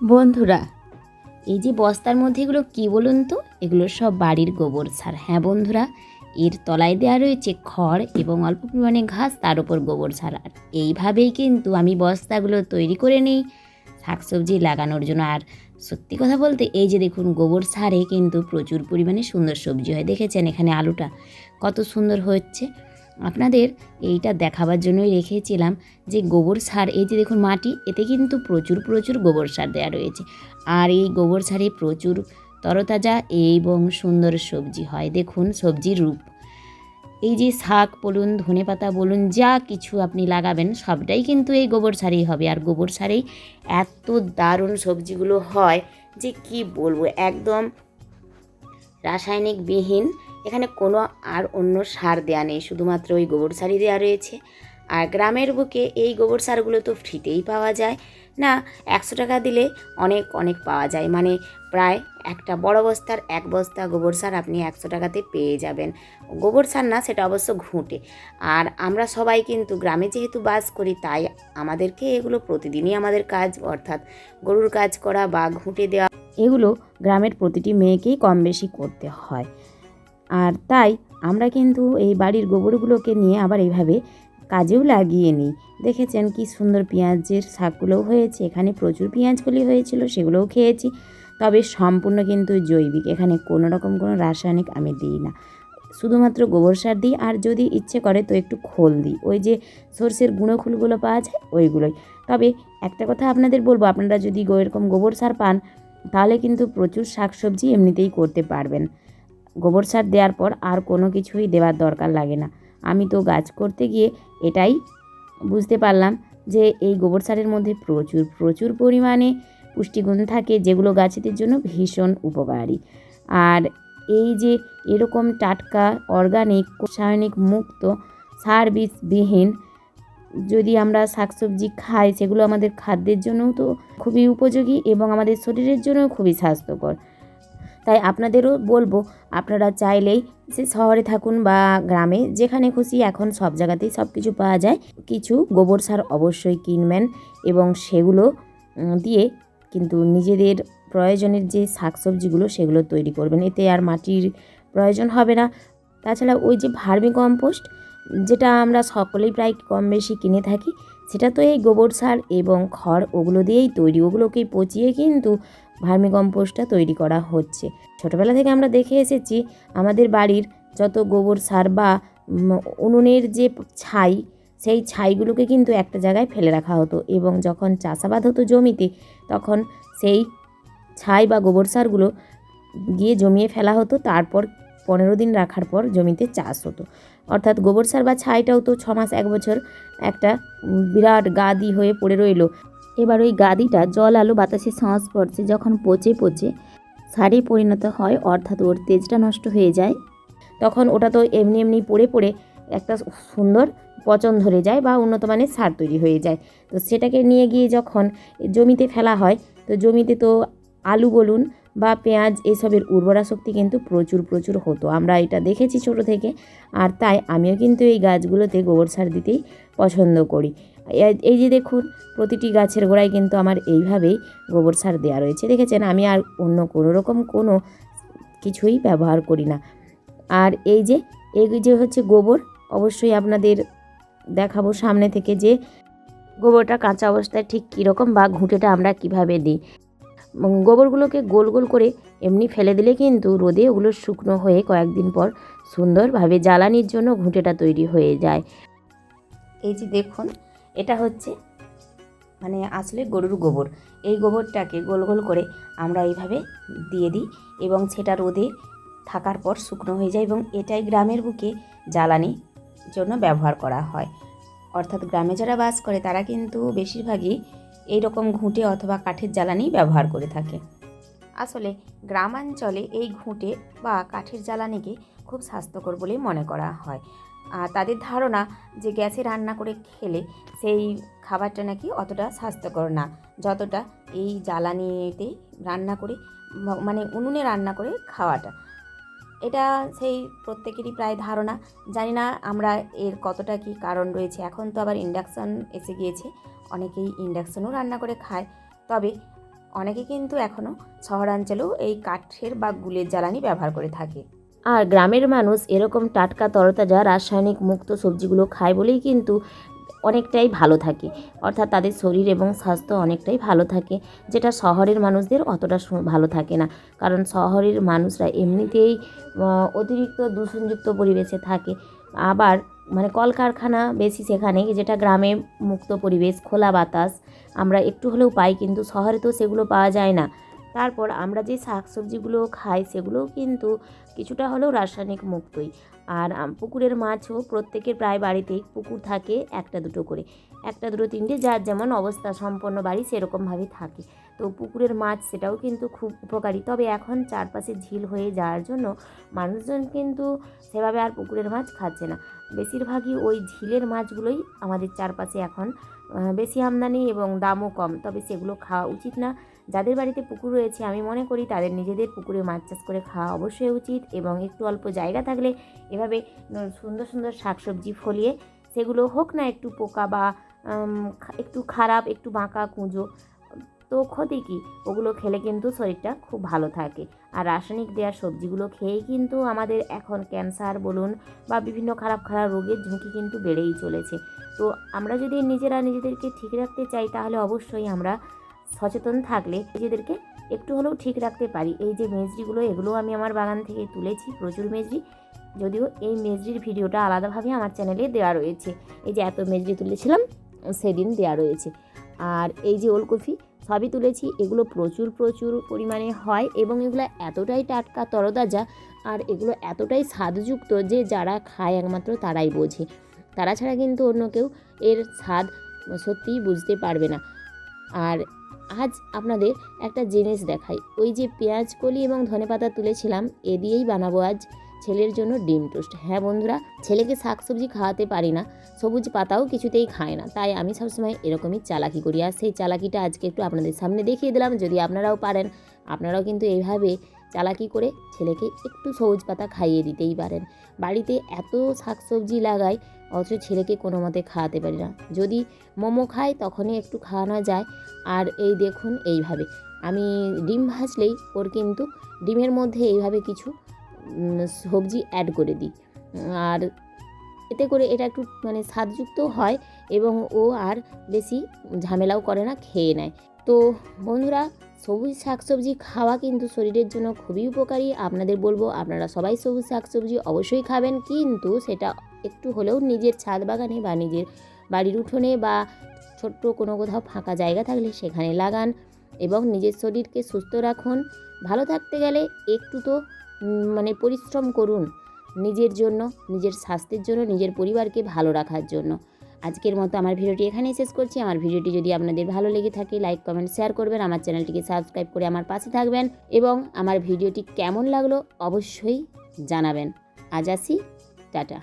বন্ধুরা, এই যে বস্তার মধ্যে এগুলো কী বলুন তো? এগুলো সব বাড়ির গোবর সার। হ্যাঁ বন্ধুরা, এর তলায় দেওয়া রয়েছে খড় এবং অল্প পরিমাণে ঘাস, তার উপর গোবর সার। আর এইভাবেই কিন্তু আমি বস্তাগুলো তৈরি করে নিই শাকসবজি লাগানোর জন্য। আর সত্যি কথা বলতে, এই যে দেখুন, গোবর সারে কিন্তু প্রচুর পরিমাণে সুন্দর সবজি হয়। দেখেছেন এখানে আলুটা কত সুন্দর হচ্ছে। আপনাদের এইটা দেখাবার জন্যই রেখেছিলাম যে গোবর সার, এই যে দেখুন মাটি, এতে কিন্তু প্রচুর প্রচুর গোবর সার দেওয়া রয়েছে। আর এই গোবর সারে প্রচুর তরতাজা এবং সুন্দর সবজি হয়। দেখুন সবজির রূপ, এই যে শাক বলুন, ধনেপাতা বলুন, যা কিছু আপনি লাগাবেন সবটাই কিন্তু এই গোবর সারেই হবে। আর গোবর সারেই এত দারুণ সবজিগুলো হয় যে কি বলবো, একদম রাসায়নিক বিহীন। এখানে কোনো আর অন্য সার দেয়া নেই, শুধুমাত্র ওই গোবর সারই দেওয়া রয়েছে। আর গ্রামের বুকে এই গোবর সারগুলো তো ফ্রিতেই পাওয়া যায় না, 100 টাকা দিলে অনেক অনেক পাওয়া যায়। মানে প্রায় একটা বড় বস্তার 1 বস্তা গোবর সার আপনি 100 টাকাতে পেয়ে যাবেন। গোবর সার না, সেটা অবশ্য ঘুঁটে। আর আমরা সবাই কিন্তু গ্রামে যেহেতু বাস করি, তাই আমাদেরকে এগুলো প্রতিদিনই আমাদের কাজ, অর্থাৎ গরুর কাজ করা বা ঘুঁটে দেওয়া, এগুলো গ্রামের প্রতিটি মেয়েকেই কম বেশি করতে হয়। আর তাই আমরা কিন্তু এই বাড়ির গোবরগুলোকে নিয়ে আবার এইভাবে কাজেও লাগিয়ে নিই। দেখেছেন কি সুন্দর পেঁয়াজের শাকগুলোও হয়েছে, এখানে প্রচুর পেঁয়াজকলি হয়েছিল, সেগুলোও খেয়েছি। তবে সম্পূর্ণ কিন্তু জৈবিক, এখানে কোনো রকম কোনো রাসায়নিক আমি দিই না, শুধুমাত্র গোবর সার দিই। আর যদি ইচ্ছে করে তো একটু খোল দিই, ওই যে সর্ষের গুঁড়ো খোলগুলো পাওয়া যায় ওইগুলোই। তবে একটা কথা আপনাদের বলবো, আপনারা যদি এরকম গোবর সার পান, তাহলে কিন্তু প্রচুর শাকসবজি এমনিতেই করতে পারবেন। গোবর সার দেওয়ার পর আর কোনো কিছুই দেওয়ার দরকার লাগে না। আমি তো গাছ করতে গিয়ে এটাই বুঝতে পারলাম যে এই গোবর সারের মধ্যে প্রচুর প্রচুর পরিমাণে পুষ্টিগুণ থাকে, যেগুলো গাছেদের জন্য ভীষণ উপকারী। আর এই যে এরকম টাটকা, অর্গানিক, রাসায়নিক মুক্ত, সার বিহীন যদি আমরা শাকসবজি খাই, সেগুলো আমাদের খাদ্যের জন্যও তো খুবই উপযোগী এবং আমাদের শরীরের জন্যও খুবই স্বাস্থ্যকর। তাই আপনাদেরও বলবো, আপনারা চাইলেই সে শহরে থাকুন বা গ্রামে, যেখানে খুশি এখন সব জায়গাতেই সব কিছু পাওয়া যায়, কিছু গোবর সার অবশ্যই কিনবেন এবং সেগুলো দিয়ে কিন্তু নিজেদের প্রয়োজনের যে শাকসবজিগুলো সেগুলো তৈরি করবেন। এতে আর মাটির প্রয়োজন হবে না। তাছাড়া ওই যে ভার্মি কম্পোস্ট, যেটা আমরা সকলেই প্রায় কম বেশি কিনে থাকি, সেটা তো এই গোবর সার এবং খড় ওগুলো দিয়েই তৈরি, ওগুলোকেই পচিয়ে কিন্তু ভার্মি কম্পোস্টটা তৈরি করা হচ্ছে। ছোটোবেলা থেকে আমরা দেখে এসেছি আমাদের বাড়ির যত গোবর সার বা উনুনের যে ছাই, সেই ছাইগুলোকে কিন্তু একটা জায়গায় ফেলে রাখা হতো এবং যখন চাষাবাদ হতো জমিতে, তখন সেই ছাই বা গোবর সারগুলো গিয়ে জমিয়ে ফেলা হতো। তারপর 15 দিন রাখার পর জমিতে চাষ হতো। অর্থাৎ গোবর সার বা ছাইটাও তো 6 মাস 1 বছর একটা বিরাট গাদি হয়ে পড়ে রইল। এবার ওই গাদিটা জল আলো বাতাসের সংস্পর্শে যখন পচে পচে সারে পরিণত হয়, অর্থাৎ ওর তেজটা নষ্ট হয়ে যায়, তখন ওটা তো এমনি এমনি পড়ে পড়ে একটা সুন্দর পচন ধরে যায় বা উন্নত মানের সার তৈরি হয়ে যায়। তো সেটাকে নিয়ে গিয়ে যখন জমিতে ফেলা হয়, তো জমিতে তো আলু বলুন বা পেঁয়াজ, এসবের উর্বরা শক্তি কিন্তু প্রচুর প্রচুর হতো। আমরা এটা দেখেছি ছোটো থেকে। আর তাই আমিও কিন্তু এই গাছগুলোতে গোবর সার দিতেই পছন্দ করি। এই যে দেখুন, প্রতিটি গাছের গোড়ায় কিন্তু আমার এইভাবেই গোবর সার দেওয়া রয়েছে। দেখেছেন, আমি আর অন্য কোনো রকম কোনো কিছুই ব্যবহার করি না। আর এই যে হচ্ছে গোবর, অবশ্যই আপনাদের দেখাবো সামনে থেকে যে গোবরটা কাঁচা অবস্থায় ঠিক কীরকম বা ঘুঁটেটা আমরা কিভাবে দিই। গোবরগুলোকে গোল গোল করে এমনি ফেলে দিলে কিন্তু রোদে ওগুলো শুকনো হয়ে কয়েকদিন পর সুন্দরভাবে জ্বালানির জন্য ঘুঁটেটা তৈরি হয়ে যায়। এই যে দেখুন, এটা হচ্ছে মানে আসলে গরুর গোবর। এই গোবরটাকে গোল গোল করে আমরা এইভাবে দিয়ে দিই এবং সেটা রোদে থাকার পর শুকনো হয়ে যায় এবং এটাই গ্রামের বুকে জ্বালানির জন্য ব্যবহার করা হয়। অর্থাৎ গ্রামে যারা বাস করে তারা কিন্তু বেশিরভাগই এইরকম ঘুঁটে অথবা কাঠের জ্বালানি ব্যবহার করে থাকে। আসলে গ্রামাঞ্চলে এই ঘুঁটে বা কাঠের জ্বালানিকে খুব স্বাস্থ্যকর বলেই মনে করা হয়। আর তাদের ধারণা যে গ্যাসে রান্না করে খেলে সেই খাবারটা নাকি অতটা স্বাস্থ্যকর না, যতটা এই জ্বালানিতে রান্না করে মানে উনুনে রান্না করে খাওয়াটা। এটা সেই প্রত্যেকেরই প্রায় ধারণা। জানি না আমরা এর কতটা কি কারণ রয়েছে। এখন তো আবার ইন্ডাকশান এসে গিয়েছে, অনেকেই ইন্ডাকশানেও রান্না করে খায়। তবে অনেকে কিন্তু এখনও শহরাঞ্চলেও এই কাঠের বা গুলের জ্বালানি ব্যবহার করে থাকে। আর গ্রামের মানুষ এরকম টাটকা তরতাজা রাসায়নিক মুক্ত সবজিগুলো খায় বলেই কিন্তু অনেকটাই ভালো থাকে, অর্থাৎ তাদের শরীর এবং স্বাস্থ্য অনেকটাই ভালো থাকে, যেটা শহরের মানুষদের অতটা ভালো থাকে না। কারণ শহরের মানুষরা এমনিতেই অতিরিক্ত দূষণযুক্ত পরিবেশে থাকে, আবার মানে কলকারখানা বেশি সেখানে, যেটা গ্রামে মুক্ত পরিবেশ, খোলা বাতাস আমরা একটু হলেও পাই, কিন্তু শহরে তো সেগুলো পাওয়া যায় না। তারপর আমরা যে শাকসবজিগুলো খাই সেগুলোও কিন্তু কিছুটা হলেও রাসায়নিক মুক্তই। আর পুকুরের মাছও প্রত্যেকের প্রায় বাড়িতেই পুকুর থাকে, একটা দুটো করে, একটা দুটো তিনটে, যার যেমন অবস্থা সম্পন্ন বাড়ি সেরকমভাবেই থাকে। তো পুকুরের মাছ সেটাও কিন্তু খুব উপকারী। তবে এখন চারপাশে ঝিল হয়ে যাওয়ার জন্য মানুষজন কিন্তু সেভাবে আর পুকুরের মাছ খাচ্ছে না। বেশিরভাগই ওই ঝিলের মাছগুলোই আমাদের চারপাশে এখন বেশি আমদানি এবং দামও কম। তবে সেগুলো খাওয়া উচিত না। যাদের বাড়িতে পুকুর রয়েছে আমি মনে করি তাদের নিজেদের পুকুরে মাছ চাষ করে খাওয়া অবশ্যই উচিত, এবং একটু অল্প জায়গা থাকলে এভাবে সুন্দর সুন্দর শাকসবজি ফলিয়ে, সেগুলো হোক না একটু পোকা বা একটু খারাপ, একটু বাঁকা কুঁজো, তো ক্ষতি কী, ওগুলো খেলে কিন্তু শরীরটা খুব ভালো থাকে। আর রাসায়নিক দেওয়া সবজিগুলো খেয়েই কিন্তু আমাদের এখন ক্যান্সার বলুন বা বিভিন্ন খারাপ খারাপ রোগের ঝুঁকি কিন্তু বেড়েই চলেছে। তো আমরা যদি নিজেরা নিজেদেরকে ঠিক রাখতে চাই তাহলে অবশ্যই আমরা সচেতন থাকলে নিজেদেরকে একটু হলেও ঠিক রাখতে পারি। এই যে মেজরিগুলো, এগুলো আমি আমার বাগান থেকে তুলেছি, প্রচুর মেজরি, যদিও এই মেজরির ভিডিওটা আলাদাভাবে আমার চ্যানেলে দেওয়া রয়েছে। এই যে এত মেজরি তুলেছিলাম সেদিন দেওয়া রয়েছে। আর এই যে ওলকপি সবই তুলেছি, এগুলো প্রচুর প্রচুর পরিমাণে হয় এবং এগুলো এতটাই টাটকা তরতাজা আর এগুলো এতটাই স্বাদযুক্ত যে যারা খায় একমাত্র তারাই বোঝে, তারা ছাড়া কিন্তু অন্য কেউ এর স্বাদ সত্যিই বুঝতে পারবে না। আর আজ আপনাদের একটা জিনিস দেখাই, ওই যে পেঁয়াজ কলি এবং ধনেপাতা তুলেছিলাম, এ দিয়েই বানাবো আজ ছেলের জন্য ডিম টোস্ট। হ্যাঁ বন্ধুরা, ছেলেকে শাকসবজি খাওয়াতে পারি না, সবুজ পাতাও কিছুতেই খায় না, তাই আমি সবসময় এরকমই চালাকি করি। আর সেই চালাকিটা আজকে একটু আপনাদের সামনে দেখিয়ে দিলাম। যদি আপনারাও পারেন, আপনারাও কিন্তু এইভাবে চালাকি করে ছেলেকে একটু সবুজ পাতা খাইয়ে দিতেই পারেন। বাড়িতে এত শাকসবজি লাগাই, অথচ ছেলেকে কোনো মতে খাওয়াতে পারি না। যদি মোমো খায় তখনই একটু খাওয়ানো যায়। আর এই দেখুন, এইভাবে আমি ডিম ভাজলেই ওর কিন্তু ডিমের মধ্যে এইভাবে কিছু সবজি অ্যাড করে দিই, আর এতে করে এটা একটু মানে স্বাদযুক্ত হয় এবং ও আর বেশি ঝামেলাও করে না, খেয়ে নেয়। তো বন্ধুরা, সবুজ শাকসবজি খাওয়া কিন্তু শরীরের জন্য খুবই উপকারী। আপনাদের বলবো আপনারা সবাই সবুজ শাকসবজি অবশ্যই খাবেন, কিন্তু সেটা একটু হলেও নিজের ছাদ বাগানে বা নিজের বাড়ির উঠোনে বা ছোট্ট কোনো কোথাও ফাঁকা জায়গা থাকলে সেখানে লাগান এবং নিজের শরীরকে সুস্থ রাখুন। ভালো থাকতে গেলে একটু তো মানে পরিশ্রম করুন নিজের জন্য, নিজের স্বাস্থ্যের জন্য, নিজের পরিবারকে ভালো রাখার জন্য। আজকের মতো আমার ভিডিওটি এখানেই শেষ করছি। আমার ভিডিওটি যদি আপনাদের ভালো লেগে থাকে লাইক কমেন্ট শেয়ার করবেন, আমার চ্যানেলটিকে সাবস্ক্রাইব করে আমার পাশে থাকবেন এবং আমার ভিডিওটি কেমন লাগলো অবশ্যই জানাবেন। আজ আসি, টাটা।